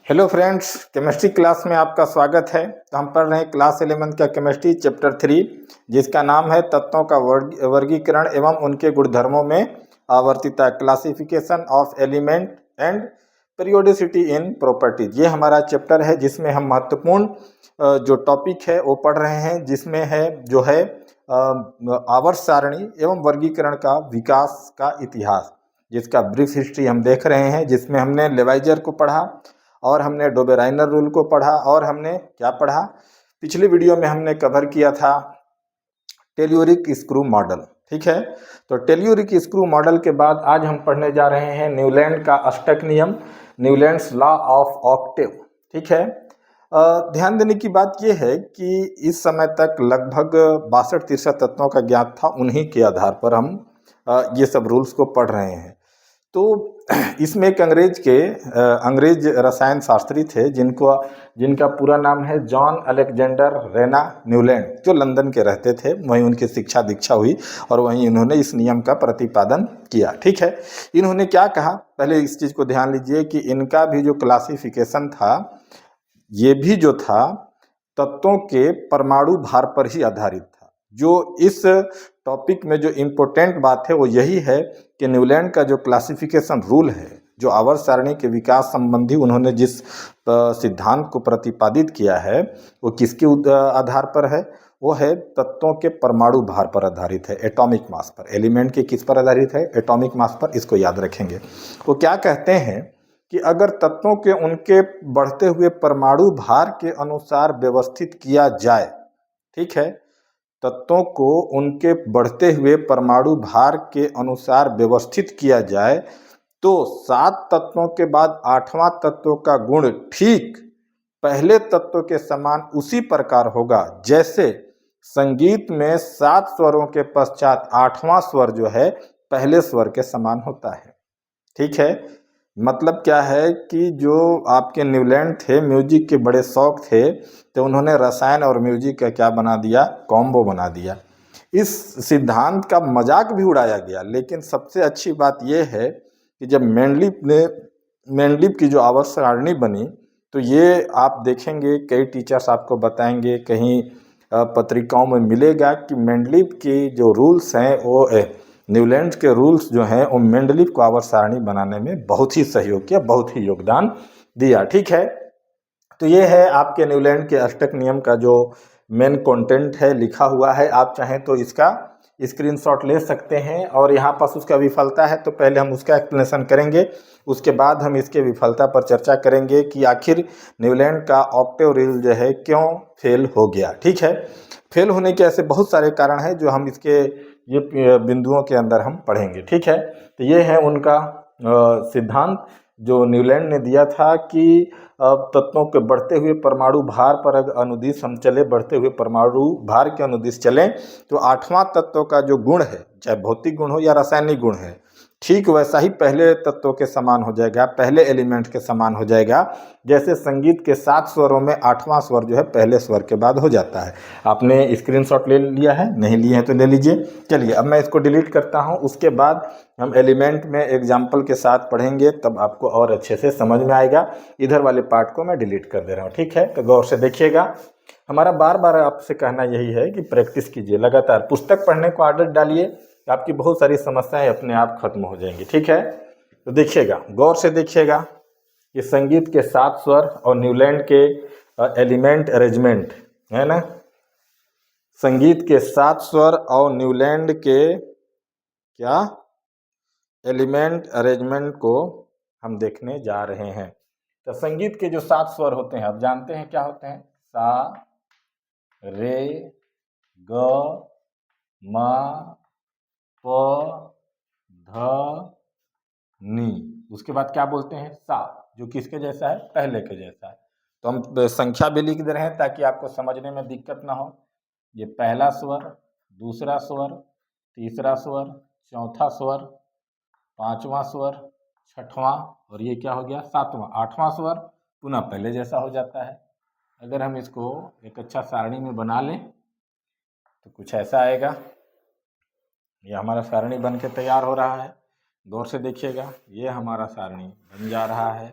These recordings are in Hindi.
हेलो फ्रेंड्स, केमिस्ट्री क्लास में आपका स्वागत है। तो हम पढ़ रहे हैं क्लास 11 का केमिस्ट्री चैप्टर 3, जिसका नाम है तत्वों का वर्गीकरण एवं उनके गुणधर्मों में आवर्तिता, classification of element and periodicity in properties. ये हमारा चैप्टर है जिसमें हम महत्वपूर्ण जो टॉपिक है वो पढ़ रहे हैं, जिसमें है जो है आवर्त सारणी एवं वर्गीकरण का विकास का इतिहास, जिसका ब्रीफ हिस्ट्री हम देख रहे हैं, जिसमें हमने लेवाइजर को पढ़ा और हमने डोबेराइनर रूल को पढ़ा और हमने क्या पढ़ा, पिछली वीडियो में हमने कवर किया था टेल्यूरिक स्क्रू मॉडल। ठीक है, तो टेल्यूरिक स्क्रू मॉडल के बाद आज हम पढ़ने जा रहे हैं न्यूलैंड का अष्टक नियम, न्यूलैंड्स लॉ ऑफ ऑक्टेव। ठीक है, ध्यान देने की बात यह है कि इस समय तक लगभग 62-63 तत्वों का ज्ञात था। उन्हीं के आधार पर हम ये सब रूल्स को पढ़ रहे हैं। तो इसमें एक अंग्रेज रसायन शास्त्री थे जिनका पूरा नाम है जॉन अलेक्जेंडर रेना न्यूलैंड, जो लंदन के रहते थे। वहीं उनकी शिक्षा दीक्षा हुई और वहीं उन्होंने इस नियम का प्रतिपादन किया। ठीक है, इन्होंने क्या कहा, पहले इस चीज़ को ध्यान लीजिए कि इनका भी जो क्लासिफिकेशन था, ये भी जो था तत्वों के परमाणु भार पर ही आधारित था। जो इस टॉपिक में जो इम्पोर्टेंट बात है वो यही है कि न्यूलैंड का जो क्लासिफिकेशन रूल है, जो आवर्त सारणी के विकास संबंधी उन्होंने जिस सिद्धांत को प्रतिपादित किया है, वो किसके आधार पर है? वो है तत्वों के परमाणु भार पर आधारित है, एटॉमिक मास पर। एलिमेंट के किस पर आधारित है? एटॉमिक मास पर। इसको याद रखेंगे। वो क्या कहते हैं कि अगर तत्वों के उनके बढ़ते हुए परमाणु भार के अनुसार व्यवस्थित किया जाए, ठीक है, तत्वों को उनके बढ़ते हुए परमाणु भार के अनुसार व्यवस्थित किया जाए तो 7 तत्वों के बाद 8वां तत्व का गुण ठीक पहले तत्व के समान उसी प्रकार होगा जैसे संगीत में 7 स्वरों के पश्चात 8वां स्वर जो है पहले स्वर के समान होता है। ठीक है, मतलब क्या है कि जो आपके न्यूलैंड थे, म्यूजिक के बड़े शौक थे, तो उन्होंने रसायन और म्यूजिक का क्या बना दिया? कॉम्बो बना दिया। इस सिद्धांत का मजाक भी उड़ाया गया, लेकिन सबसे अच्छी बात यह है कि जब मेंडलीव की जो आवर्त सारणी बनी, तो ये आप देखेंगे कई टीचर्स आपको बताएंगे, कहीं पत्रिकाओं में मिलेगा कि मेंडलीव की जो रूल्स हैं वो न्यूलैंड के रूल्स जो हैं वो मेंडलीव को आवर्त सारणी बनाने में बहुत ही सहयोग किया, बहुत ही योगदान दिया। ठीक है, तो ये है आपके न्यूलैंड के अष्टक नियम का जो मेन कंटेंट है, लिखा हुआ है। आप चाहें तो इसका स्क्रीनशॉट ले सकते हैं और यहाँ पास उसका विफलता है तो पहले हम उसका एक्सप्लेनेशन करेंगे, उसके बाद हम इसके विफलता पर चर्चा करेंगे कि आखिर न्यूलैंड का ऑक्टेव रूल जो है क्यों फेल हो गया। ठीक है, फेल होने के ऐसे बहुत सारे कारण हैं जो हम इसके ये बिंदुओं के अंदर हम पढ़ेंगे। ठीक है, तो ये है उनका सिद्धांत जो न्यूलैंड ने दिया था कि तत्वों के बढ़ते हुए परमाणु भार पर अगर अनुदिश हम चले, बढ़ते हुए परमाणु भार के अनुदिश चलें, तो 8वां तत्व का जो गुण है, चाहे भौतिक गुण हो या रासायनिक गुण है, ठीक वैसा ही पहले तत्वों के समान हो जाएगा, पहले एलिमेंट के समान हो जाएगा। जैसे संगीत के 7 स्वरों में 8वां स्वर जो है पहले स्वर के बाद हो जाता है। आपने स्क्रीनशॉट ले लिया है? नहीं लिए हैं तो ले लीजिए। चलिए, अब मैं इसको डिलीट करता हूं, उसके बाद हम एलिमेंट में एग्जाम्पल के साथ पढ़ेंगे, तब आपको और अच्छे से समझ में आएगा। इधर वाले पार्ट को मैं डिलीट कर दे रहा हूँ। ठीक है, तो गौर से देखिएगा। हमारा बार बार आपसे कहना यही है कि प्रैक्टिस कीजिए लगातार, पुस्तक पढ़ने को आदत डालिए, आपकी बहुत सारी समस्याएं अपने आप खत्म हो जाएंगी। ठीक है, तो देखिएगा, गौर से देखिएगा कि संगीत के 7 स्वर और न्यूलैंड के एलिमेंट अरेंजमेंट है ना, संगीत के 7 स्वर और न्यूलैंड के क्या एलिमेंट अरेंजमेंट को हम देखने जा रहे हैं। तो संगीत के जो 7 स्वर होते हैं, आप जानते हैं क्या होते हैं? सा, रे, ग, मा, प, ध, नी। उसके बाद क्या बोलते हैं? सा, जो किसके जैसा है? पहले के जैसा है। तो हम संख्या भी लिख दे रहे हैं ताकि आपको समझने में दिक्कत ना हो। ये पहला स्वर, दूसरा स्वर, तीसरा स्वर, चौथा स्वर, 5वां स्वर, 6वां, और ये क्या हो गया? 7वां। 8वां स्वर पुनः पहले जैसा हो जाता है। अगर हम इसको एक अच्छा सारणी में बना लें तो कुछ ऐसा आएगा। ये हमारा सारणी बन के तैयार हो रहा है। गौर से देखिएगा, ये हमारा सारणी बन जा रहा है,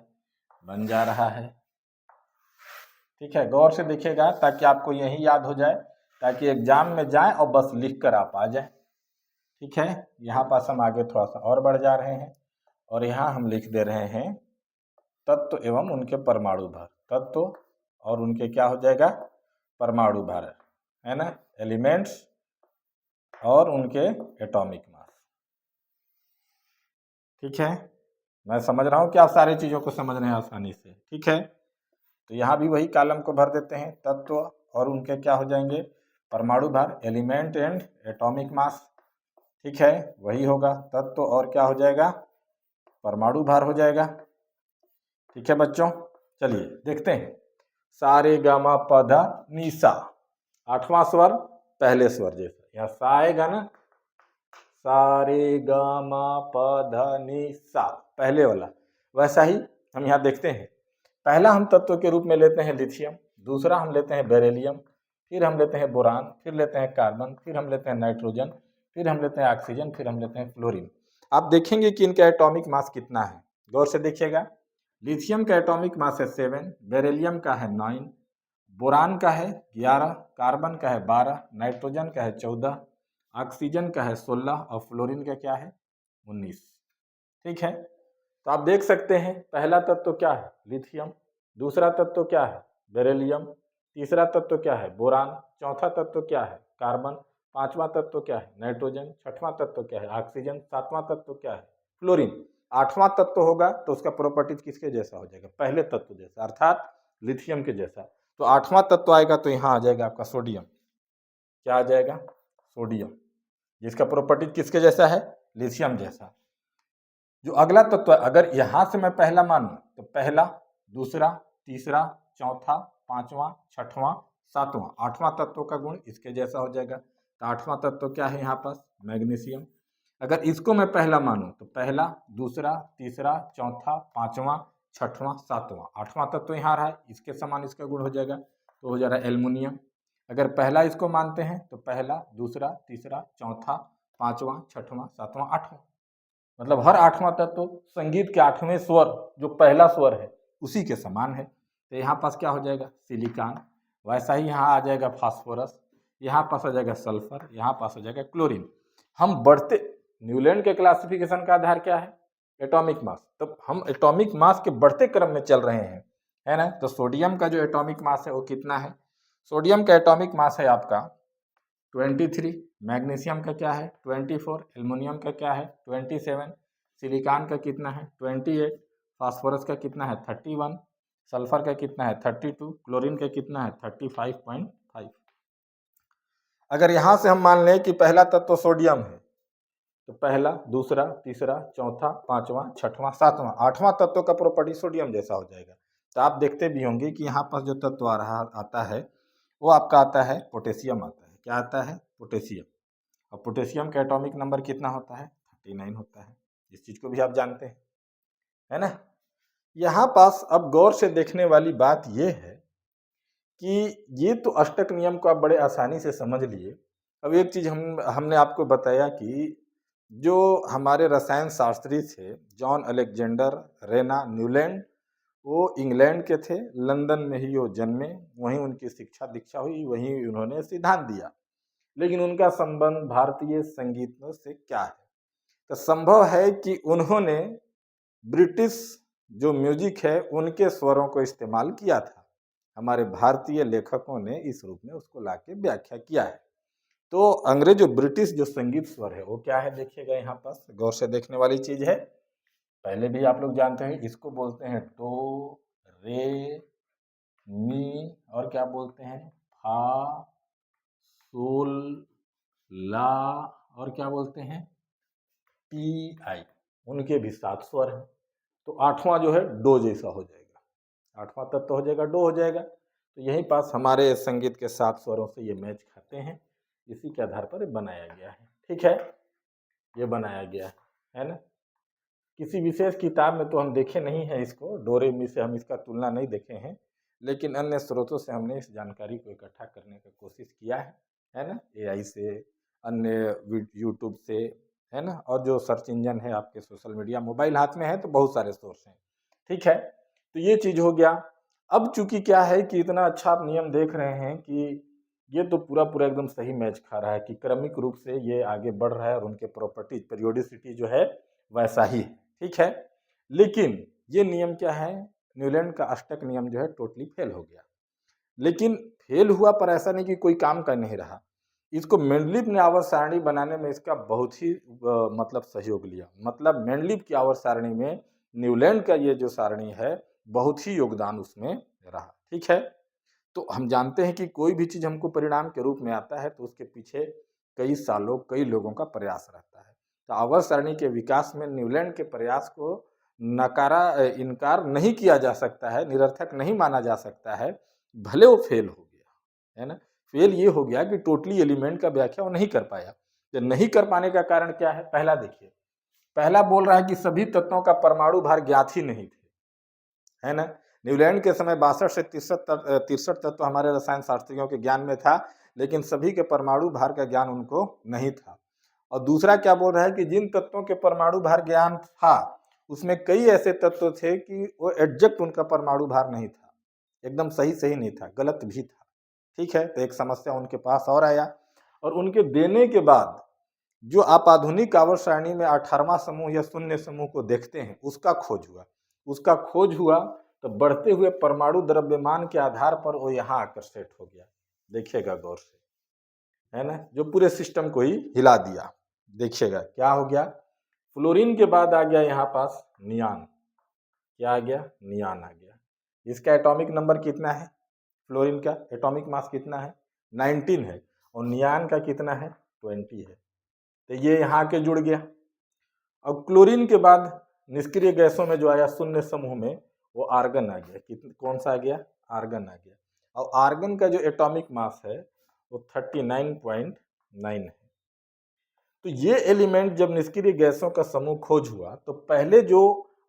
बन जा रहा है, ठीक है, गौर से देखिएगा ताकि आपको यही याद हो जाए, ताकि एग्जाम में जाएं और बस लिख कर आप आ जाएं। ठीक है, यहाँ पास हम आगे थोड़ा सा और बढ़ जा रहे हैं और यहाँ हम लिख दे रहे हैं तत्व एवं उनके परमाणु भार। तत्व और उनके क्या हो जाएगा, परमाणु भार, है ना, एलिमेंट्स और उनके एटॉमिक मास। ठीक है, मैं समझ रहा हूँ कि आप सारी चीज़ों को समझ रहे हैं आसानी से। ठीक है, तो यहाँ भी वही कॉलम को भर देते हैं, तत्व और उनके क्या हो जाएंगे, परमाणु भार, एलिमेंट एंड एटॉमिक मास। ठीक है, वही होगा, तत्व और क्या हो जाएगा, परमाणु भार हो जाएगा। ठीक है बच्चों, चलिए देखते हैं। सारे गामा पधा निसा, 8वां स्वर पहले स्वर जैसा, यहाँ सा आएगा ना, सारे गामा पधा निसा पहले वाला, वैसा ही हम यहाँ देखते हैं। पहला हम तत्व के रूप में लेते हैं लिथियम, दूसरा हम लेते हैं बेरिलियम, फिर हम लेते हैं बोरान, फिर लेते हैं कार्बन, फिर हम लेते हैं नाइट्रोजन, फिर हम लेते हैं ऑक्सीजन, फिर हम लेते हैं फ्लोरीन। आप देखेंगे कि इनका एटॉमिक मास कितना है, गौर से देखिएगा। लिथियम का एटॉमिक मास है 7, बेरिलियम का है 9, बोरान का है 11, कार्बन का है 12, नाइट्रोजन का है 14, ऑक्सीजन का है 16 और फ्लोरीन का क्या है 19। ठीक है, तो आप देख सकते हैं पहला तत्व क्या है, लिथियम, दूसरा तत्व क्या है, बेरिलियम, तीसरा तत्व क्या है, बोरान, चौथा तत्व क्या है, कार्बन, पांचवा तत्व क्या है, नाइट्रोजन, छठवां तत्व क्या है, ऑक्सीजन, सातवां तत्व क्या है, फ्लोरीन, आठवां तत्व होगा तो उसका प्रॉपर्टीज किसके जैसा हो जाएगा, पहले तत्व जैसा, अर्थात लिथियम के जैसा। तो आठवां तत्व आएगा तो यहाँ आ जाएगा आपका सोडियम। क्या आ जाएगा, सोडियम, जिसका प्रॉपर्टीज किसके जैसा है, लिथियम जैसा। जो अगला तत्व है, अगर यहां से मैं पहला मानूं तो पहला, दूसरा, तीसरा, चौथा, पांचवा, छठवां, सातवां, आठवां तत्व का गुण इसके जैसा हो जाएगा। तो आठवां तत्व क्या है यहाँ पास, मैग्नीशियम। अगर इसको मैं पहला मानूं तो पहला, दूसरा, तीसरा, चौथा, पांचवा, छठवां, सातवां, आठवां तत्व यहाँ रहा है, इसके समान इसका गुण हो जाएगा, तो हो जा रहा है एल्युमिनियम। अगर पहला इसको मानते हैं तो पहला, दूसरा, तीसरा, चौथा, पांचवा, छठवां, सातवां, आठवां, मतलब हर आठवां तत्व संगीत के आठवें स्वर जो पहला स्वर है उसी के समान है। तो यहाँ पास क्या हो जाएगा, सिलिकॉन। वैसा ही यहाँ आ जाएगा फास्फोरस, यहाँ पास आ जाएगा सल्फर, यहाँ पास आ जाएगा क्लोरीन। हम बढ़ते, न्यूलैंड के क्लासिफिकेशन का आधार क्या है, एटॉमिक मास। तो हम एटॉमिक मास के बढ़ते क्रम में चल रहे हैं, है ना। तो सोडियम का जो एटॉमिक मास है वो कितना है, सोडियम का एटॉमिक मास है आपका 23, मैग्नीशियम का क्या है 24, एल्युमिनियम का क्या है 27, सिलिकॉन का कितना है 28, फास्फोरस का कितना है 31, सल्फर का कितना है 32, क्लोरीन का कितना है 35.5। अगर यहाँ से हम मान लें कि पहला तत्व सोडियम है तो पहला, दूसरा, तीसरा, चौथा, पांचवा, छठवां, सातवां, आठवां तत्व का प्रॉपर्टी सोडियम जैसा हो जाएगा। तो आप देखते भी होंगे कि यहाँ पर जो तत्व आ रहा आता है वो आपका आता है पोटेशियम आता है। क्या आता है, पोटेशियम। और पोटेशियम का एटॉमिक नंबर कितना होता है 39 होता है, इस चीज को भी आप जानते हैं, है ना। यहाँ पास अब गौर से देखने वाली बात यह है कि ये तो अष्टक नियम को आप बड़े आसानी से समझ लिए। अब एक चीज हमने आपको बताया कि जो हमारे रसायन शास्त्री थे जॉन अलेक्जेंडर रेना न्यूलैंड, वो इंग्लैंड के थे, लंदन में ही वो जन्मे, वहीं उनकी शिक्षा दीक्षा हुई, वहीं उन्होंने सिद्धांत दिया। लेकिन उनका संबंध भारतीय संगीत से क्या है, तो संभव है कि उन्होंने ब्रिटिश जो म्यूजिक है उनके स्वरों को इस्तेमाल किया था, हमारे भारतीय लेखकों ने इस रूप में उसको लाके व्याख्या किया है। तो अंग्रेज जो ब्रिटिश जो संगीत स्वर है वो क्या है, देखिएगा यहाँ पास गौर से देखने वाली चीज है। पहले भी आप लोग जानते हैं, इसको बोलते हैं टो, रे, मी, और क्या बोलते हैं फा, सोल, ला, और क्या बोलते हैं टी, आई। उनके भी 7 स्वर हैं। तो आठवां जो है डो जैसा हो जाएगा, आठवां तत्व तो हो जाएगा डो हो जाएगा। तो यही पास हमारे संगीत के 7 स्वरों से ये मैच खाते हैं, इसी के आधार पर बनाया गया है। ठीक है, ये बनाया गया है ना। किसी विशेष किताब में तो हम देखे नहीं है इसको, डोरे मी से हम इसका तुलना नहीं देखे हैं, लेकिन अन्य स्रोतों से हमने इस जानकारी को इकट्ठा करने की कोशिश किया है ना, एआई से, अन्य यूट्यूब से, है ना, और जो सर्च इंजन है आपके सोशल मीडिया, मोबाइल हाथ में है तो बहुत सारे सोर्स हैं। ठीक है, तो ये चीज़ हो गया। अब चूंकि क्या है कि इतना अच्छा आप नियम देख रहे हैं कि ये तो पूरा पूरा एकदम सही मैच खा रहा है कि क्रमिक रूप से ये आगे बढ़ रहा है और उनके प्रॉपर्टीज पीरियोडिसिटी जो है वैसा ही है, ठीक है। लेकिन ये नियम क्या है, न्यूलैंड का अष्टक नियम जो है टोटली फेल हो गया। लेकिन फेल हुआ पर ऐसा नहीं कि कोई काम का नहीं रहा। इसको मेंडलीव ने आवर्त सारणी बनाने में इसका बहुत ही मतलब सहयोग लिया। मतलब मेंडलीव की आवर्त सारणी में न्यूलैंड का ये जो सारणी है बहुत ही योगदान उसमें रहा, ठीक है। तो हम जानते हैं कि कोई भी चीज हमको परिणाम के रूप में आता है तो उसके पीछे कई सालों कई लोगों का प्रयास रहता है। तो आवर्त सारणी के विकास में न्यूलैंड के प्रयास को इनकार नहीं किया जा सकता है, निरर्थक नहीं माना जा सकता है। भले वो फेल हो गया है ना, फेल ये हो गया कि टोटली एलिमेंट का व्याख्या वो नहीं कर पाया। तो नहीं कर पाने का कारण क्या है, पहला देखिए, पहला बोल रहा है कि सभी तत्वों का परमाणु भार ज्ञात ही नहीं थे, है ना। न्यूलैंड के समय 62 से 63 तत्व हमारे रसायन शास्त्रियों के ज्ञान में था, लेकिन सभी के परमाणु भार का ज्ञान उनको नहीं था। और दूसरा क्या बोल रहा है कि जिन तत्वों के परमाणु भार ज्ञान था उसमें कई ऐसे तत्व थे कि वो एग्जैक्ट उनका परमाणु भार नहीं था, एकदम सही सही नहीं था, गलत भी था, ठीक है। तो एक समस्या उनके पास और आया, और उनके देने के बाद जो आप आधुनिक आवर्त सारणी में 18वां समूह या शून्य समूह को देखते हैं उसका खोज हुआ तो बढ़ते हुए परमाणु द्रव्यमान के आधार पर वो यहाँ आकर सेट हो गया। देखिएगा गौर से, है ना, जो पूरे सिस्टम को ही हिला दिया। देखिएगा क्या हो गया, फ्लोरीन के बाद आ गया यहाँ पास नियान। क्या आ गया, नियान आ गया। इसका एटॉमिक नंबर कितना है, फ्लोरीन का एटॉमिक मास कितना है, 19 है, और नियान का कितना है, 20 है। तो ये यहाँ के जुड़ गया। अब क्लोरीन के बाद निष्क्रिय गैसों में जो आया शून्य समूह में वो आर्गन आ गया। कौन सा आ गया, आर्गन आ गया। और आर्गन का जो एटॉमिक मास है वो 39.9 है। तो ये एलिमेंट जब निष्क्रिय गैसों का समूह खोज हुआ तो पहले जो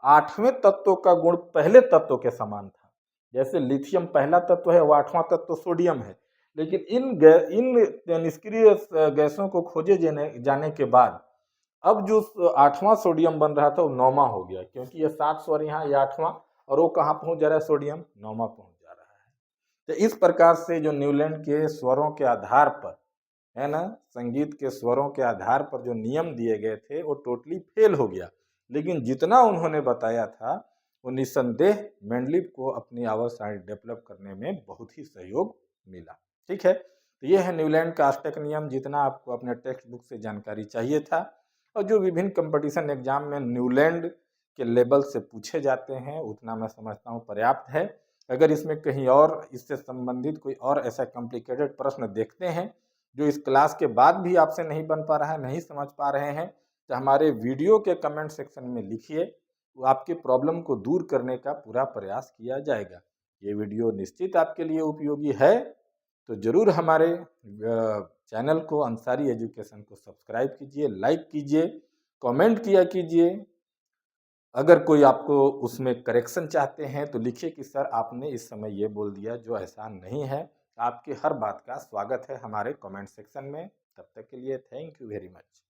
8वें तत्व का गुण पहले तत्व के समान था, जैसे लिथियम पहला तत्व है, वो 8वां तत्व सोडियम है। लेकिन इन निष्क्रिय गैसों को खोजे जाने के बाद अब जो 8वां सोडियम बन रहा था वो 9वां हो गया, क्योंकि ये 7 स्वर यहाँ, ये 8वां, और वो कहाँ पहुंच जा रहा है, सोडियम 9वां पहुंच जा रहा है। तो इस प्रकार से जो न्यूलैंड के स्वरों के आधार पर, है ना, संगीत के स्वरों के आधार पर जो नियम दिए गए थे वो टोटली फेल हो गया। लेकिन जितना उन्होंने बताया था वो निसंदेह मेंडलीव को अपनी आवर्त सारणी डेवलप करने में बहुत ही सहयोग मिला, ठीक है। तो ये है न्यूलैंड का अष्टक नियम, जितना आपको अपने टेक्स्ट बुक से जानकारी चाहिए था, और जो विभिन्न कंपटीशन एग्जाम में न्यूलैंड के लेवल से पूछे जाते हैं उतना मैं समझता हूँ पर्याप्त है। अगर इसमें कहीं और इससे संबंधित कोई और ऐसा कॉम्प्लिकेटेड प्रश्न देखते हैं जो इस क्लास के बाद भी आपसे नहीं बन पा रहा है, नहीं समझ पा रहे हैं, तो हमारे वीडियो के कमेंट सेक्शन में लिखिए, वो आपके प्रॉब्लम को दूर करने का पूरा प्रयास किया जाएगा। ये वीडियो निश्चित आपके लिए उपयोगी है, तो ज़रूर हमारे चैनल को अंसारी एजुकेशन को सब्सक्राइब कीजिए, लाइक कीजिए, कमेंट किया कीजिए। अगर कोई आपको उसमें करेक्शन चाहते हैं तो लिखिए कि सर आपने इस समय ये बोल दिया जो ऐसा नहीं है। आपकी हर बात का स्वागत है हमारे कमेंट सेक्शन में। तब तक के लिए थैंक यू वेरी मच।